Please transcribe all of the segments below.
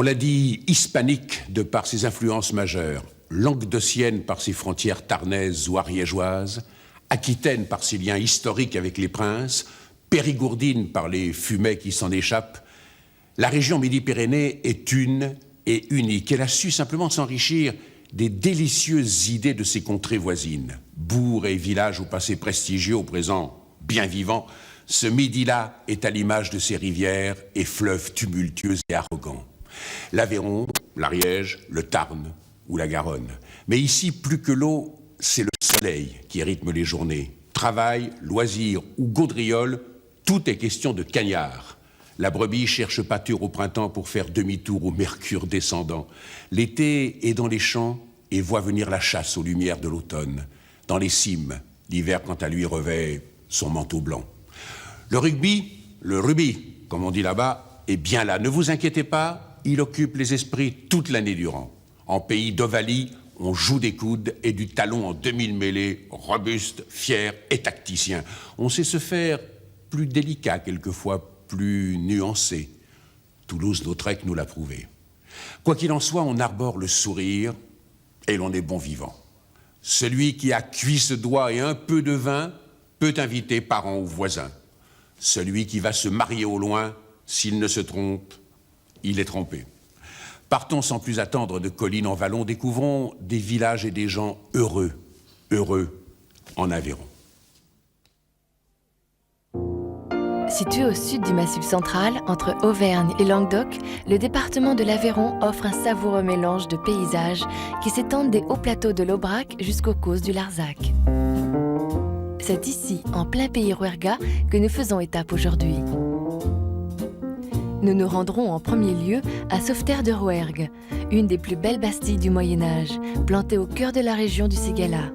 On l'a dit, hispanique de par ses influences majeures, languedocienne par ses frontières tarnaises ou ariégeoises, aquitaine par ses liens historiques avec les princes, périgourdine par les fumets qui s'en échappent, la région Midi-Pyrénées est une et unique. Elle a su simplement s'enrichir des délicieuses idées de ses contrées voisines. Bourgs et villages au passé prestigieux, au présent bien vivant, ce Midi-là est à l'image de ses rivières et fleuves tumultueux et arrogants. L'Aveyron, l'Ariège, le Tarn ou la Garonne. Mais ici, plus que l'eau, c'est le soleil qui rythme les journées. Travail, loisirs ou gaudriole, tout est question de cagnard. La brebis cherche pâture au printemps pour faire demi-tour au mercure descendant. L'été est dans les champs et voit venir la chasse aux lumières de l'automne. Dans les cimes, l'hiver quant à lui revêt son manteau blanc. Le rugby, comme on dit là-bas, est bien là. Ne vous inquiétez pas, il occupe les esprits toute l'année durant. En pays d'Ovalie, on joue des coudes et du talon en 2000 mêlées, robuste, fier et tacticien. On sait se faire plus délicat quelquefois, plus nuancé. Toulouse-Lautrec nous l'a prouvé. Quoi qu'il en soit, on arbore le sourire et l'on est bon vivant. Celui qui a cuit ce doigt et un peu de vin peut inviter parents ou voisins. Celui qui va se marier au loin, s'il ne se trompe, il est trompé. Partons sans plus attendre de colline en vallon, découvrons des villages et des gens heureux en Aveyron. Situé au sud du Massif central, entre Auvergne et Languedoc, le département de l'Aveyron offre un savoureux mélange de paysages qui s'étendent des hauts plateaux de l'Aubrac jusqu'aux causses du Larzac. C'est ici, en plein pays rouergat, que nous faisons étape aujourd'hui. Nous nous rendrons en premier lieu à Sauveterre de Rouergue, une des plus belles bastilles du Moyen-Âge, plantée au cœur de la région du Ségala.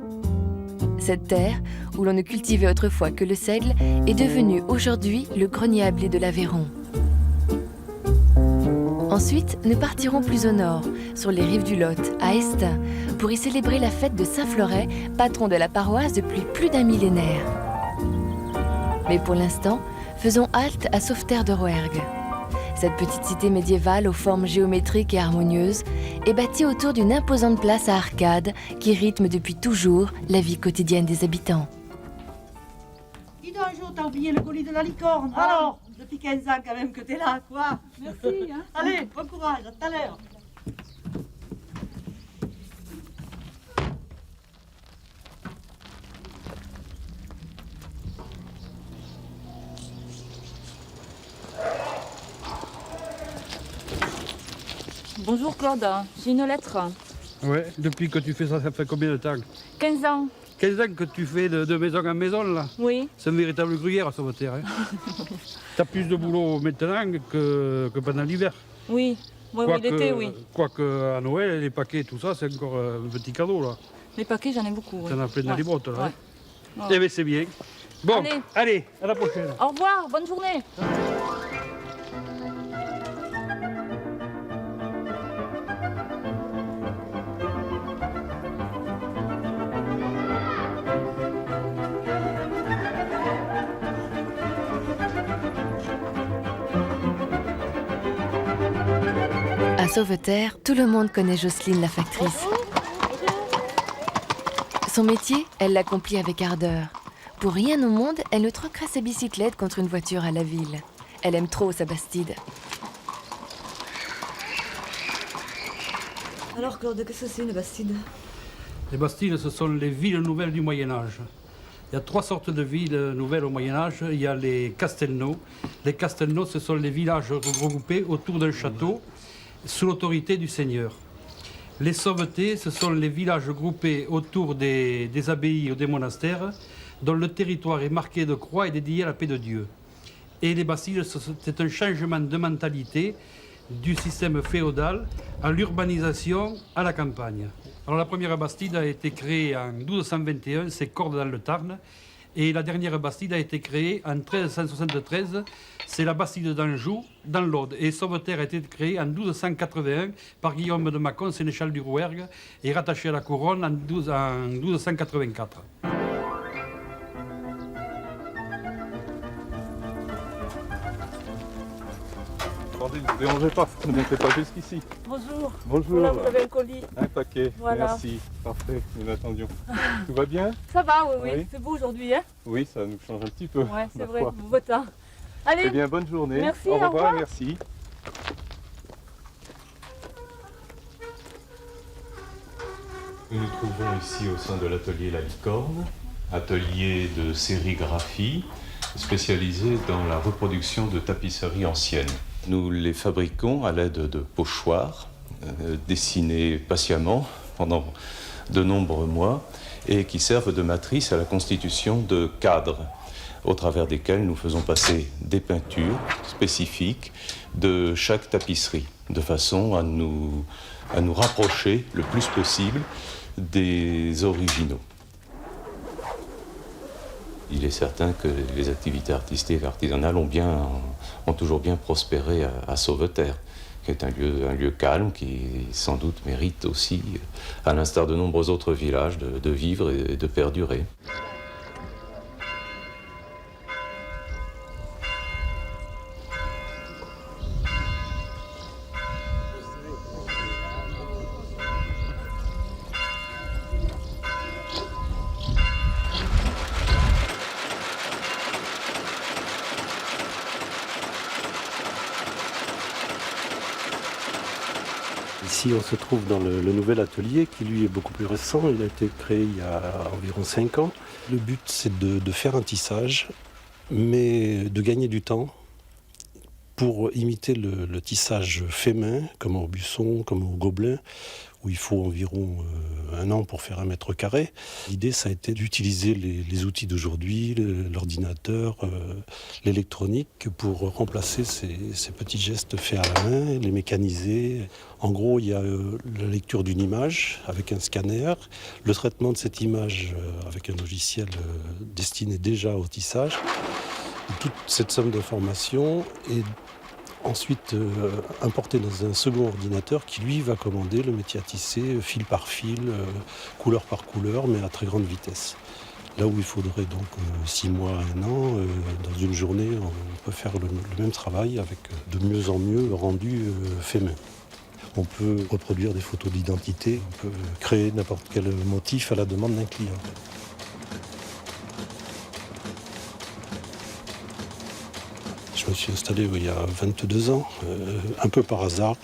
Cette terre, où l'on ne cultivait autrefois que le seigle, est devenue aujourd'hui le grenier à blé de l'Aveyron. Ensuite, nous partirons plus au nord, sur les rives du Lot, à Estin, pour y célébrer la fête de Saint-Floret, patron de la paroisse depuis plus d'un millénaire. Mais pour l'instant, faisons halte à Sauveterre de Rouergue. Cette petite cité médiévale aux formes géométriques et harmonieuses est bâtie autour d'une imposante place à arcades qui rythme depuis toujours la vie quotidienne des habitants. Dis donc, un jour, t'as oublié le colis de la licorne. Alors, depuis 15 ans quand même que t'es là, quoi. Merci. Hein. Allez, bon courage, à tout à l'heure. Bonjour Claude, j'ai une lettre. Ouais, depuis que tu fais ça, ça fait combien de temps? 15 ans. 15 ans que tu fais de maison en maison, là? Oui. C'est un véritable gruyère, Sauveterre. Hein. T'as plus de boulot maintenant que pendant l'hiver. Oui, oui, l'été, oui. Quoique à Noël, les paquets, tout ça, c'est encore un petit cadeau, là. Les paquets, j'en ai beaucoup. Oui. T'en as plein dans les bottes, là. Ouais. Hein. Eh bien, c'est bien. Bon, allez, à la prochaine. Au revoir, bonne journée. À Sauveterre, tout le monde connaît Jocelyne la factrice. Son métier, elle l'accomplit avec ardeur. Pour rien au monde, elle ne troquera sa bicyclette contre une voiture à la ville. Elle aime trop sa bastide. Alors Claude, qu'est-ce que c'est une bastide? Les bastides, ce sont les villes nouvelles du Moyen-Âge. Il y a 3 sortes de villes nouvelles au Moyen-Âge. Il y a les castelnaux. Les castelnaux, ce sont les villages regroupés autour d'un château, sous l'autorité du seigneur. Les sauvetés, ce sont les villages groupés autour des abbayes ou des monastères, dont le territoire est marqué de croix et dédié à la paix de Dieu. Et les bastides, c'est un changement de mentalité du système féodal à l'urbanisation, à la campagne. Alors la première bastide a été créée en 1221, c'est Cordes dans le Tarn, et la dernière bastide a été créée en 1373, c'est la bastide d'Anjou, dans l'Aude. Et Sauveterre a été créée en 1281 par Guillaume de Mâcon, sénéchal du Rouergue, et rattaché à la couronne en 1284. Attendez, ne vous dérangez pas, ne montez pas jusqu'ici. Bonjour. Bonjour. Voilà, vous avez un colis. Un paquet, Voilà. merci. Parfait, nous l'attendions. Tout va bien? Ça va, oui, oui. Oui. C'est beau aujourd'hui, hein? Oui, ça nous change un petit peu. Ouais, c'est ma vrai. foi. Beau temps. Allez, Eh bien, bonne journée. Merci, au au revoir, revoir. merci. Nous nous trouvons ici au sein de l'atelier La Licorne, atelier de sérigraphie spécialisé dans la reproduction de tapisseries anciennes. Nous les fabriquons à l'aide de pochoirs dessinés patiemment pendant de nombreux mois et qui servent de matrice à la constitution de cadres au travers desquels nous faisons passer des peintures spécifiques de chaque tapisserie, de façon à nous rapprocher le plus possible des originaux. Il est certain que les activités artistiques et artisanales ont toujours bien prospéré à Sauveterre, qui est un lieu calme, qui sans doute mérite aussi, à l'instar de nombreux autres villages, de vivre et de perdurer. Ici, on se trouve dans le nouvel atelier qui, lui, est beaucoup plus récent. Il a été créé il y a environ 5 ans. Le but, c'est de faire un tissage, mais de gagner du temps pour imiter le tissage fait main, comme au buisson, comme au gobelin, où il faut environ 1 an pour faire 1 mètre carré. L'idée, ça a été d'utiliser les outils d'aujourd'hui, l'ordinateur, l'électronique, pour remplacer ces petits gestes faits à la main, les mécaniser. En gros, il y a la lecture d'une image avec un scanner, le traitement de cette image avec un logiciel destiné déjà au tissage. Toute cette somme d'informations est ensuite importée dans un second ordinateur qui, lui, va commander le métier à tisser fil par fil, couleur par couleur, mais à très grande vitesse. Là où il faudrait donc 6 mois, 1 an, dans une journée, on peut faire le même travail avec de mieux en mieux rendu fait main. On peut reproduire des photos d'identité, on peut créer n'importe quel motif à la demande d'un client. Je me suis installé il y a 22 ans, un peu par hasard,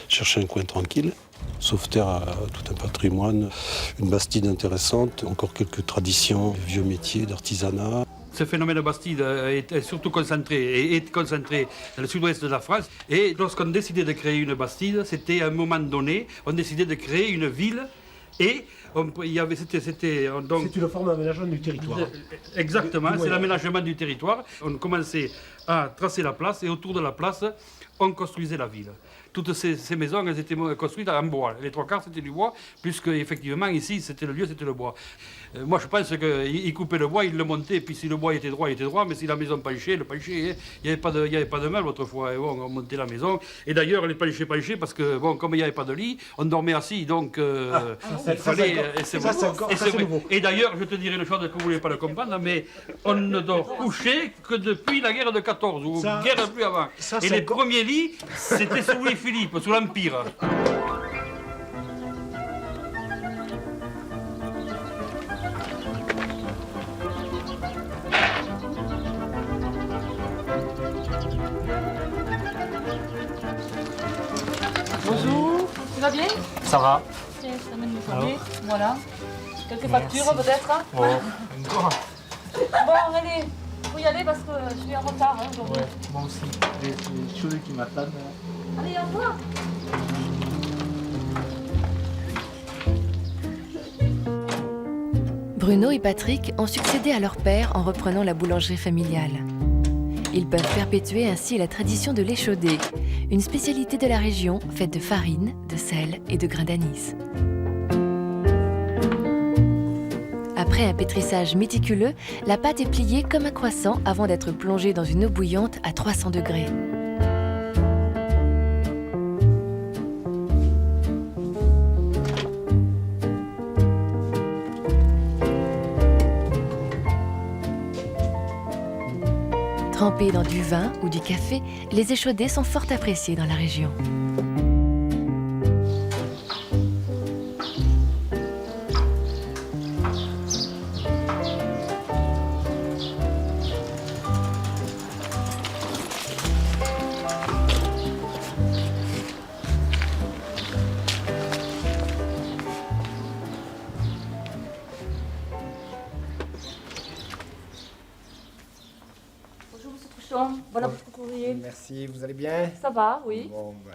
chercher un coin tranquille. Sauveterre a tout un patrimoine, une bastide intéressante, encore quelques traditions, vieux métiers d'artisanat. Ce phénomène bastide est surtout concentré dans le sud-ouest de la France. Et lorsqu'on décidait de créer une bastide, c'était à un moment donné, on décidait de créer une ville. Et c'était donc... C'est une forme d'aménagement du territoire. Exactement, c'est l'aménagement du territoire. On commençait à tracer la place et autour de la place, on construisait la ville. Toutes ces maisons, elles étaient construites en bois. Les 3/4, c'était du bois, puisque effectivement ici, c'était le lieu, c'était le bois. Moi, je pense qu'ils coupaient le bois, ils le montaient, puis si le bois était droit, il était droit, mais si la maison penchait, le penchait. Il n'y avait pas de meubles autrefois. Et bon, on montait la maison. Et d'ailleurs, les penchés, parce que, bon, comme il n'y avait pas de lit, on dormait assis, donc il fallait... Et d'ailleurs, je te dirais une chose que vous ne voulez pas le comprendre, mais on ne dort couché que depuis la guerre de 14, ou guerre plus avant. Et les premiers lits, c'était sous Louis-Philippe, sous l'Empire. Bonjour. Tu vas bien? Ça va. Tiens, je t'amène le colis. Voilà. Quelques factures peut-être? Oh, encore. Bon, allez. Faut y aller parce que je suis en retard aujourd'hui. Ouais, moi aussi. Les cheveux qui m'attendent. Allez, au revoir. Bruno et Patrick ont succédé à leur père en reprenant la boulangerie familiale. Ils peuvent perpétuer ainsi la tradition de l'échaudé, une spécialité de la région faite de farine, de sel et de grains d'anis. Après un pétrissage méticuleux, la pâte est pliée comme un croissant avant d'être plongée dans une eau bouillante à 300 degrés. Trempés dans du vin ou du café, les échaudés sont fort appréciés dans la région. Bonjour Monsieur Truchon, voilà votre courrier. Merci, vous allez bien? Ça va, oui. Bon, ben.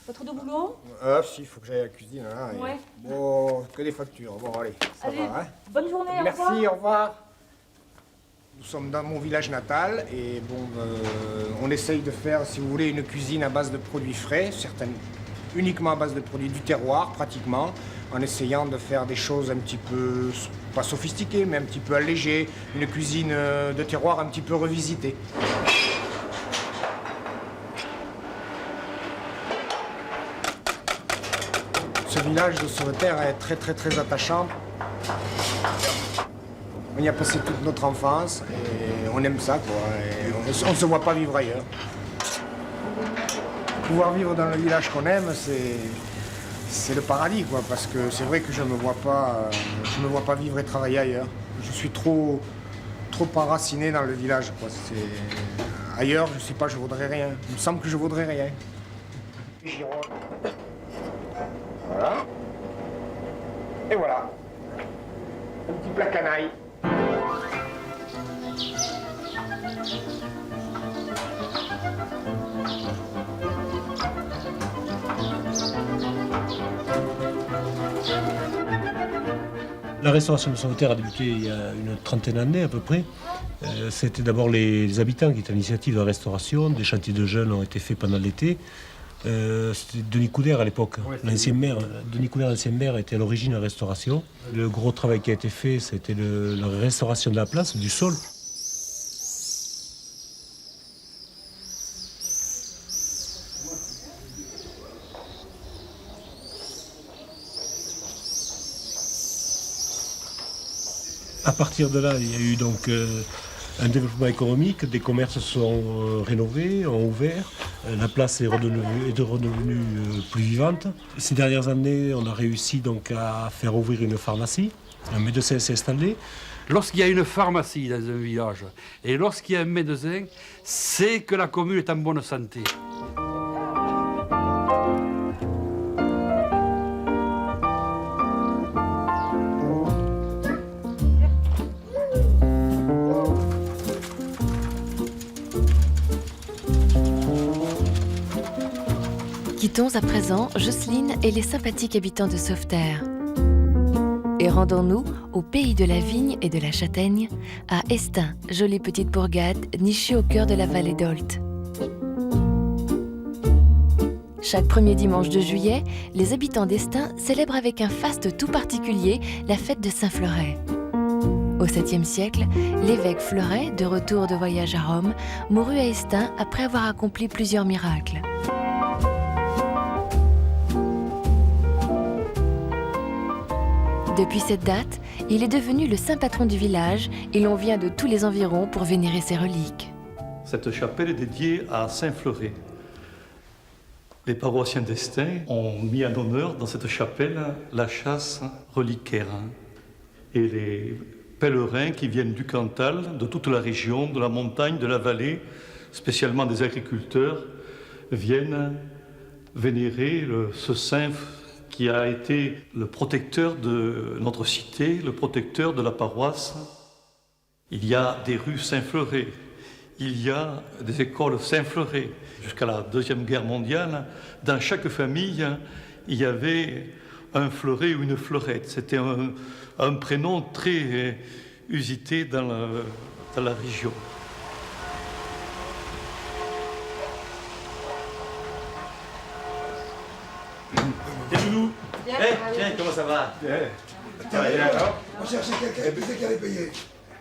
Pas trop de boulot? Si, il faut que j'aille à la cuisine. Hein, Ouais. Bon, que des factures. Bon, allez, ça Allez, va. Hein. bonne journée, au Merci, revoir. au revoir. Nous sommes dans mon village natal et bon, on essaye de faire, si vous voulez, une cuisine à base de produits frais, uniquement à base de produits du terroir, pratiquement, en essayant de faire des choses un petit peu, pas sophistiquées, mais un petit peu allégées, une cuisine de terroir un petit peu revisitée. Ce village de Sauveterre est très très très attachant. On y a passé toute notre enfance et on aime ça, quoi. Et on ne se voit pas vivre ailleurs. Pouvoir vivre dans le village qu'on aime, c'est le paradis, quoi. Parce que c'est vrai que je me vois pas vivre et travailler ailleurs. Je suis trop enraciné dans le village, quoi. Ailleurs, je sais pas, je vaudrais rien. Il me semble que je vaudrais rien. Voilà. Et voilà. Un petit plat canaille. La restauration de Sauveterre a débuté il y a une trentaine d'années à peu près. C'était d'abord les habitants qui étaient à l'initiative de la restauration. Des chantiers de jeunes ont été faits pendant l'été. C'était Denis Coudert à l'époque, l'ancien maire. Denis Coudert, l'ancien maire, était à l'origine de la restauration. Le gros travail qui a été fait, c'était la restauration de la place, du sol. À partir de là, il y a eu donc un développement économique, des commerces sont rénovés, ont ouvert, la place est redevenue plus vivante. Ces dernières années, on a réussi donc à faire ouvrir une pharmacie, un médecin s'est installé. Lorsqu'il y a une pharmacie dans un village et lorsqu'il y a un médecin, c'est que la commune est en bonne santé. Quittons à présent Jocelyne et les sympathiques habitants de Sauveterre. Et rendons-nous au pays de la vigne et de la châtaigne, à Estaing, jolie petite bourgade nichée au cœur de la vallée d'Olt. Chaque premier dimanche de juillet, les habitants d'Estaing célèbrent avec un faste tout particulier la fête de Saint-Fleuret. Au 7e siècle, l'évêque Fleuret, de retour de voyage à Rome, mourut à Estaing après avoir accompli plusieurs miracles. Depuis cette date, il est devenu le saint patron du village et l'on vient de tous les environs pour vénérer ses reliques. Cette chapelle est dédiée à Saint-Fleuret. Les paroissiens d'Estaing ont mis en honneur dans cette chapelle la chasse reliquaire. Et les pèlerins qui viennent du Cantal, de toute la région, de la montagne, de la vallée, spécialement des agriculteurs, viennent vénérer ce saint qui a été le protecteur de notre cité, le protecteur de la paroisse. Il y a des rues Saint-Fleuret, il y a des écoles Saint-Fleuret. Jusqu'à la Deuxième Guerre mondiale, dans chaque famille, il y avait un fleuret ou une fleurette. C'était un prénom très usité dans la région. Tiens, comment ça va? On cherchait quelqu'un, qui allait payer.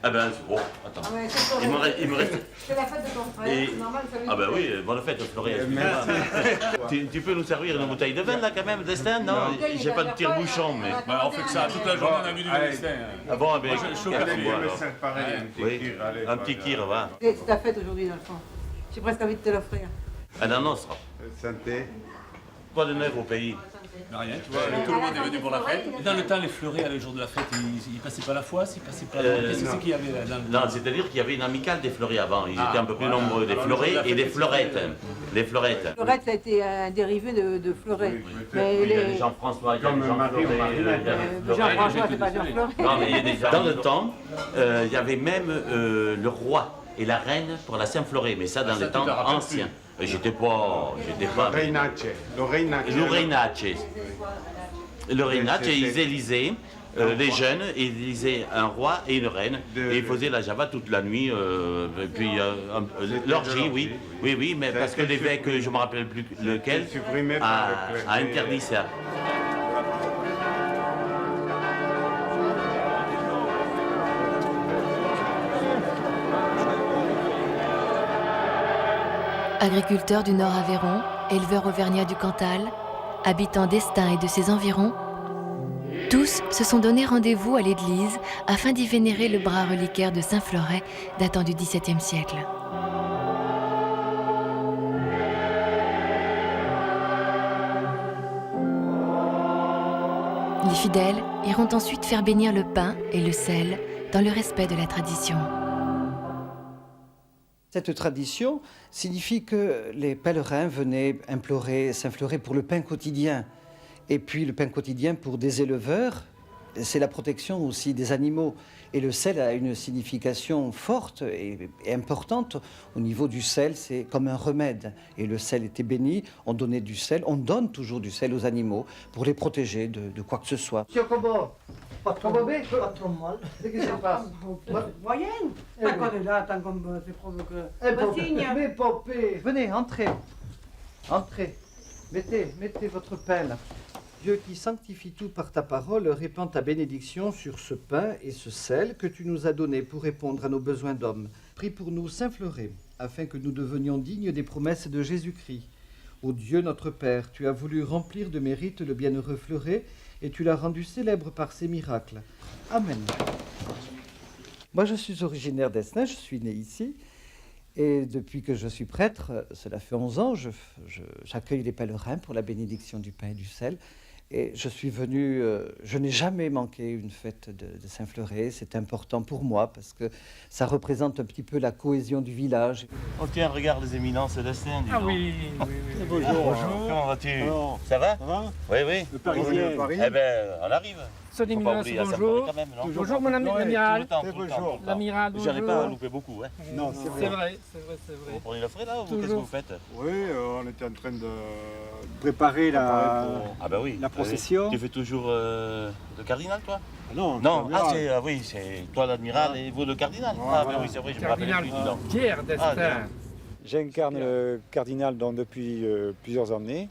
Ah ben, bon, attends. Ah ouais, Il me reste... C'est la fête de ton frère, Et- c'est normal, ça Ah ben oui, bonne fête, Florian, excuse-moi. Tu peux nous servir une bouteille de vin, là, quand même, Destin? Non, j'ai pas de tire-bouchon, mais... Bah, on fait que ça, toute la journée, on a bu du Destin. Ah bon, eh ben, chaud café, café, alors. Oui, un petit kir, va. C'est ta fête aujourd'hui, dans le fond. J'ai presque envie de te l'offrir. Un annonce. Santé. Quoi de neuf au pays? Rien, tu vois, tout le monde est venu pour la fête. Et dans le temps, les fleurets, le jour de la fête, ils passaient pas la foisse, ils passaient pas... Qu'est-ce que c'est qu'il y avait là Non, c'est-à-dire qu'il y avait une amicale des fleurets avant. Ils étaient un peu plus nombreux, des fleurets et des fleurettes. Les fleurettes. Fleurette, ça a été un dérivé de fleuret. Mais il y a des Jean-François, il y a des Jean-Fleuret, Jean-François, c'est pas Jean-Fleuret. Non, mais il y a des gens. Dans le temps, il y avait même le roi et la reine pour la Saint-Fleuret, mais ça dans les temps anciens. J'étais pas... Reinace. Le Reinace. Le Reinace. Le Reinace, ils élisaient les jeunes, ils élisaient un roi et une reine, et ils faisaient la java toute la nuit, puis l'orgie, oui, oui, mais parce que l'évêque, je ne me rappelle plus lequel, a interdit ça. Agriculteur du Nord Aveyron, éleveur auvergnat du Cantal, habitant d'Estaing et de ses environs, tous se sont donné rendez-vous à l'église afin d'y vénérer le bras reliquaire de Saint-Fleuret datant du XVIIe siècle. Les fidèles iront ensuite faire bénir le pain et le sel dans le respect de la tradition. Cette tradition signifie que les pèlerins venaient implorer Saint-Fleuret pour le pain quotidien. Et puis le pain quotidien pour des éleveurs, c'est la protection aussi des animaux. Et le sel a une signification forte et importante. Au niveau du sel, c'est comme un remède. Et le sel était béni, on donnait du sel, on donne toujours du sel aux animaux pour les protéger de quoi que ce soit. Monsieur Kobo, pas trop mauvais, pas trop mal. Qu'est-ce qui se passe? Moyenne. Tant qu'on est là, tant qu'on fait provoquer. Mais Popé, venez, entrez. Entrez. Mettez votre pain là. Dieu qui sanctifie tout par ta parole, répand ta bénédiction sur ce pain et ce sel que tu nous as donné pour répondre à nos besoins d'hommes. Prie pour nous, Saint-Fleuret, afin que nous devenions dignes des promesses de Jésus-Christ. Ô Dieu notre Père, tu as voulu remplir de mérite le bienheureux Fleuret et tu l'as rendu célèbre par ses miracles. Amen. Moi, je suis originaire d'Estaing, je suis né ici. Et depuis que je suis prêtre, cela fait 11 ans, j'accueille les pèlerins pour la bénédiction du pain et du sel. Et je suis venu, je n'ai jamais manqué une fête de Saint-Fleuret. C'est important pour moi parce que ça représente un petit peu la cohésion du village. Oh tiens, regarde les éminences Destin. Ah oui, oui, oui. Bonjour. Comment vas-tu? Ça va? Oui, oui. Le Parisien. Eh ben, on arrive. Son éminence, bonjour. Bonjour, mon ami l'amiral. L'amiral, bonjour. J'arrive pas à louper beaucoup, hein. Non, c'est vrai. Vous prenez le frais là ou qu'est-ce que vous faites? Oui, on était en train de préparer la procession. Tu fais toujours le cardinal, toi? Non, non. Oui, c'est toi l'admiral et vous le cardinal. Ah ben oui, c'est vrai, je me rappelle plus du nom. Pierre d'Estaing. J'incarne le cardinal depuis plusieurs années.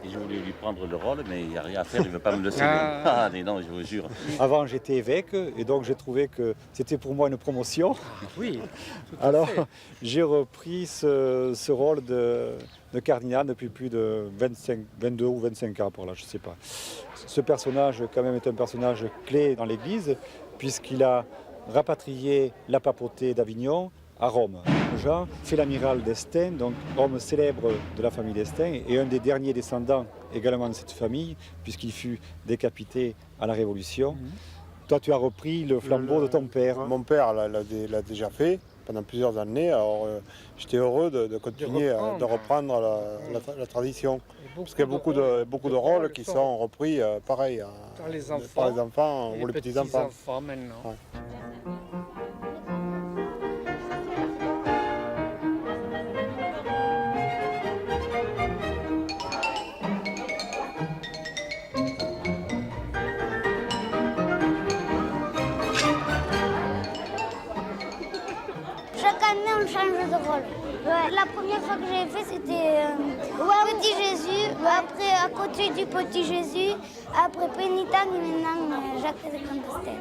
Et je voulais lui prendre le rôle, mais il n'y a rien à faire, il ne veut pas me le céder. Ah, mais non, je vous jure. Avant, j'étais évêque, et donc j'ai trouvé que c'était pour moi une promotion. Oui. Alors, j'ai repris ce rôle de cardinal depuis plus de 22 ou 25 ans, pour là, je ne sais pas. Ce personnage, quand même, est un personnage clé dans l'Église, puisqu'il a rapatrié la papauté d'Avignon à Rome. Jean, c'est l'amiral d'Estaing, donc homme célèbre de la famille d'Estaing et un des derniers descendants également de cette famille, puisqu'il fut décapité à la Révolution. Toi, tu as repris le flambeau de ton père. Mon père l'a déjà fait pendant plusieurs années, alors j'étais heureux de continuer, de reprendre la tradition. Parce qu'il y a beaucoup de rôles qui sont repris pareil par les enfants ou les petits-enfants. Maintenant. Ouais. Chaque année, on change de rôle. Ouais. La première fois que j'ai fait, c'était Petit Jésus, après à côté du Petit Jésus, après Pénitent et maintenant Jacques de Compostelle.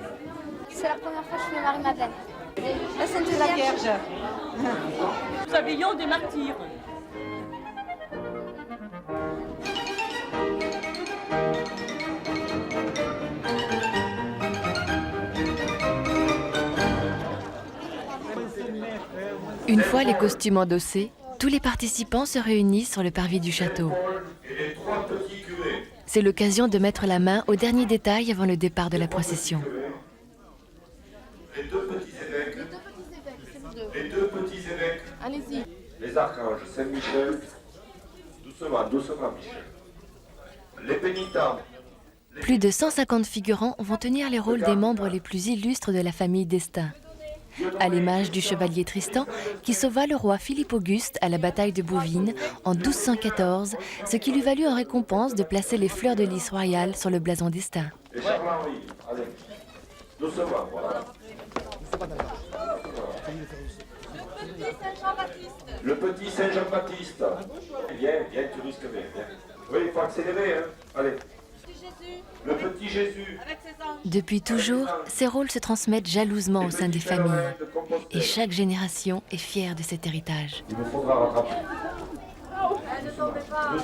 C'est la première fois que je fais Marie-Madeleine. La Sainte-Vierge. Nous avions des martyrs. Une fois les costumes endossés, tous les participants se réunissent sur le parvis du château. C'est l'occasion de mettre la main aux derniers détails avant le départ de la procession. Les deux petits évêques. Les deux petits évêques. Allez-y. Les archanges Saint-Michel. Doucement, doucement, Michel. Les pénitents. Plus de 150 figurants vont tenir les rôles des membres les plus illustres de la famille d'Estaing. À l'image du chevalier Tristan, qui sauva le roi Philippe Auguste à la bataille de Bouvines en 1214, ce qui lui valut en récompense de placer les fleurs de lys royales sur le blason d'Estaing. Et Charles-Henri, allez. Doucement, voilà. Le petit Saint-Jean-Baptiste. Viens, viens, tu risques bien. Viens. Oui, il faut accélérer, hein. Allez. Le petit Jésus. Depuis toujours, ces rôles se transmettent jalousement au sein des familles. Et chaque génération est fière de cet héritage. Il me faudra rattraper. Ne tombez pas.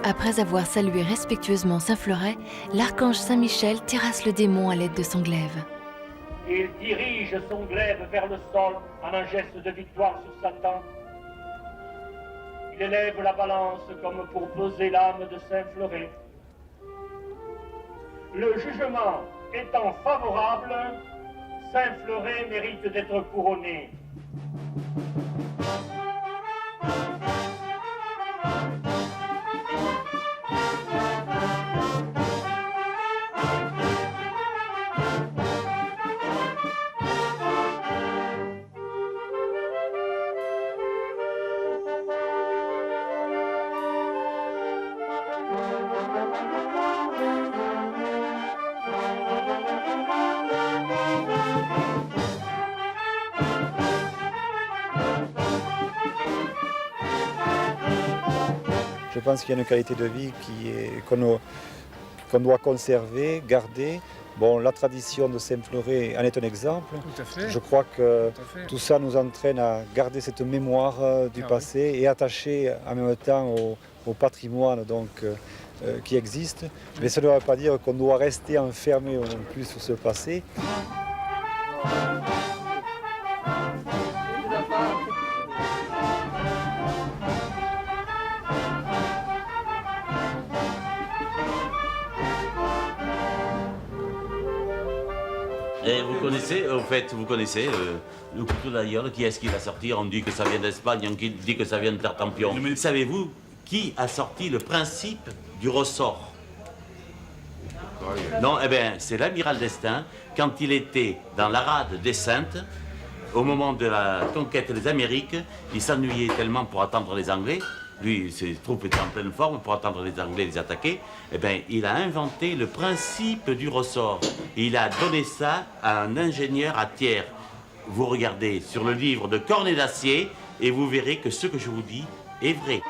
Après avoir salué respectueusement Saint-Fleuret, l'archange Saint-Michel terrasse le démon à l'aide de son glaive. Il dirige son glaive vers le sol en un geste de victoire sur Satan. Il élève la balance comme pour peser l'âme de Saint-Fleuret. Le jugement étant favorable, Saint-Fleuret mérite d'être couronné. Je pense qu'il y a une qualité de vie qu'on doit conserver, garder. Bon, la tradition de Saint-Fleuret en est un exemple. Tout à fait. Je crois que Tout ça nous entraîne à garder cette mémoire du passé et attacher en même temps au patrimoine qui existe. Mais ça ne veut pas dire qu'on doit rester enfermé non plus sur ce passé. Et vous connaissez, au fait, le couteau d'aïeul, qui est-ce qui l'a sorti? On dit que ça vient d'Espagne, on dit que ça vient de Tartampion. Mais savez-vous qui a sorti le principe du ressort? Non, eh bien, c'est l'amiral d'Estaing, quand il était dans la rade des Saintes, au moment de la conquête des Amériques, il s'ennuyait tellement pour attendre les Anglais. Lui, ses troupes étaient en pleine forme pour attendre les Anglais les attaquer. Eh bien, il a inventé le principe du ressort. Et il a donné ça à un ingénieur à Thiers. Vous regardez sur le livre de Cornet d'Acier et vous verrez que ce que je vous dis est vrai.